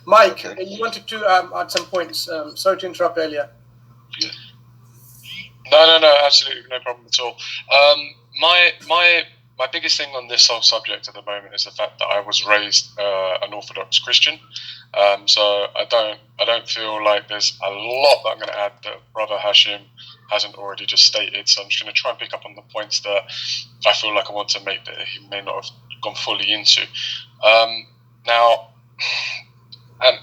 Mike, you wanted to add some points. Sorry to interrupt earlier. No, absolutely no problem at all. My biggest thing on this whole subject at the moment is the fact that I was raised an Orthodox Christian. So I don't feel like there's a lot that I'm going to add that Brother Hashim hasn't already just stated. So I'm just going to try and pick up on the points that I feel like I want to make that he may not have gone fully into. Now, and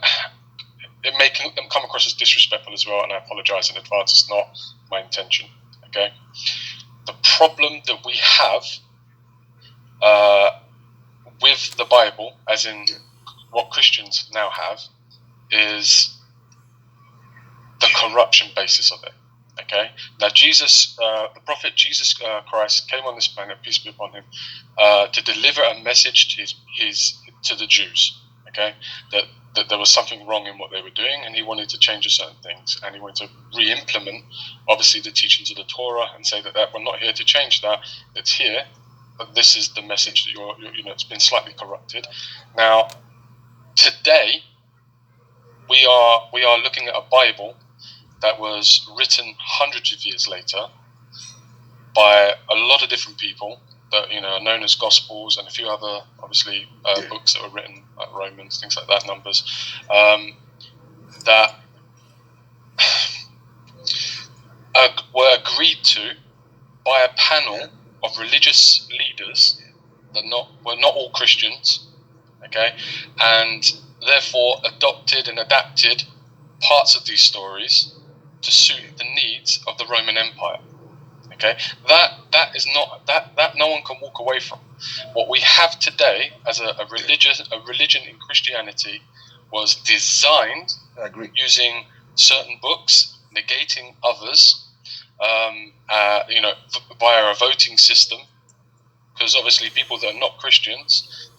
it may come across as disrespectful as well, and I apologise in advance. It's not my intention. Okay, the problem that we have with the Bible, as in what Christians now have, is the corruption basis of it. Okay, now Jesus, the prophet Jesus Christ, came on this planet, peace be upon him, to deliver a message to the Jews. Okay, that there was something wrong in what they were doing, and he wanted to change certain things, and he wanted to re-implement, obviously, the teachings of the Torah, and say that we're not here to change that. It's here, but this is the message that you're it's been slightly corrupted. Now, today, we are looking at a Bible that was written hundreds of years later by a lot of different people that are known as Gospels, and a few other obviously books that were written, like Romans, things like that, Numbers, that were agreed to by a panel of religious leaders that were not all Christians, okay, and therefore adopted and adapted parts of these stories to suit the needs of the Roman Empire. Okay, that is not that no one can walk away from. What we have today as a religion in Christianity was designed using certain books, negating others, via a voting system. Because obviously people that are not Christians,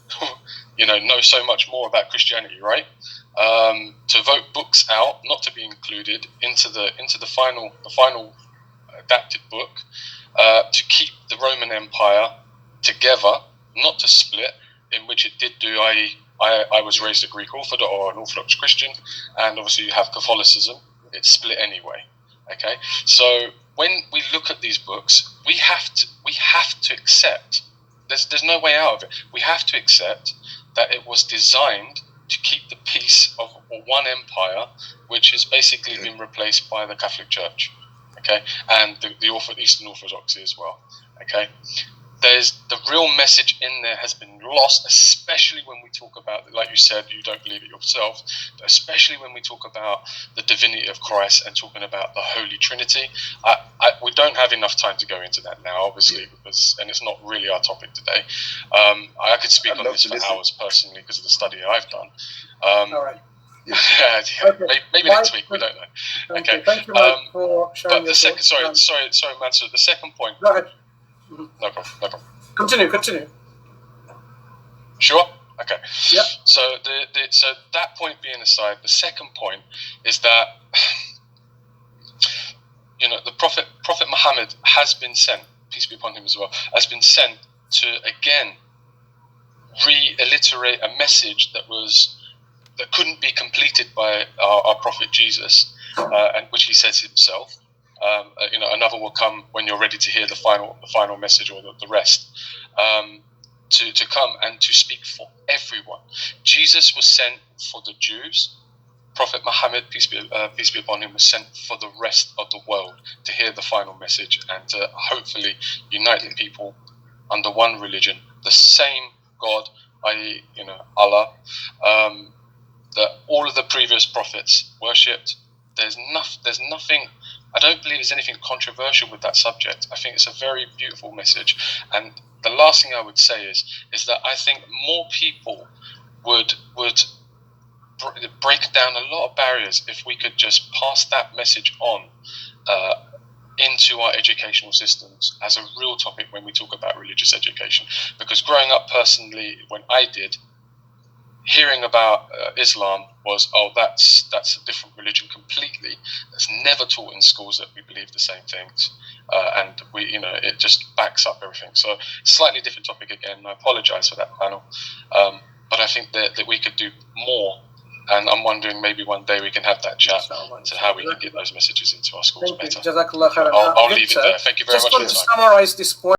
know so much more about Christianity, right? To vote books out, not to be included into the final adapted book, to keep the Roman Empire together, not to split, in which it did do. I was raised a Greek Orthodox or an Orthodox Christian, and obviously you have Catholicism. It split anyway. Okay, so when we look at these books, we have to accept. There's no way out of it. We have to accept that it was designed to keep the peace of one empire, which has basically been replaced by the Catholic Church, okay, and the Eastern Orthodoxy as well, okay. There's the real message in there has been lost, especially when we talk about, like you said, you don't believe it yourself, but especially when we talk about the divinity of Christ and talking about the Holy Trinity. We don't have enough time to go into that now, obviously, and it's not really our topic today. I could speak on this for hours personally because of the study I've done. All right. Okay. Maybe next week. We don't know. Okay. Thank you, Mike, for sharing your thoughts. Sorry, Mansur. The second point. Go ahead. No problem. Continue. Sure. Okay. Yeah. So so that point being aside, the second point is that the Prophet Muhammad has been sent, peace be upon him as well, has been sent to again reiterate a message that couldn't be completed by our Prophet Jesus, and which he says himself. Another will come when you're ready to hear the final message, or the rest, to come and to speak for everyone. Jesus was sent for the Jews. Prophet Muhammad, peace be upon him, was sent for the rest of the world to hear the final message and to hopefully unite the people under one religion, the same God, i.e., Allah, that all of the previous prophets worshipped. There's nothing. I don't believe there's anything controversial with that subject. I think it's a very beautiful message. And the last thing I would say is that I think more people would break down a lot of barriers if we could just pass that message on into our educational systems as a real topic when we talk about religious education. Because growing up personally, when I did, hearing about Islam was, that's a different religion completely. It's never taught in schools that we believe the same things, and it just backs up everything. So slightly different topic again. I apologise for that panel, but I think that we could do more And I'm wondering maybe one day we can have that chat Inshallah. to how we can get those messages into our schools Thank you. better. Jazakallah khairan. I'll leave it Victor, there. Thank you very just much for want your to time. summarize this point.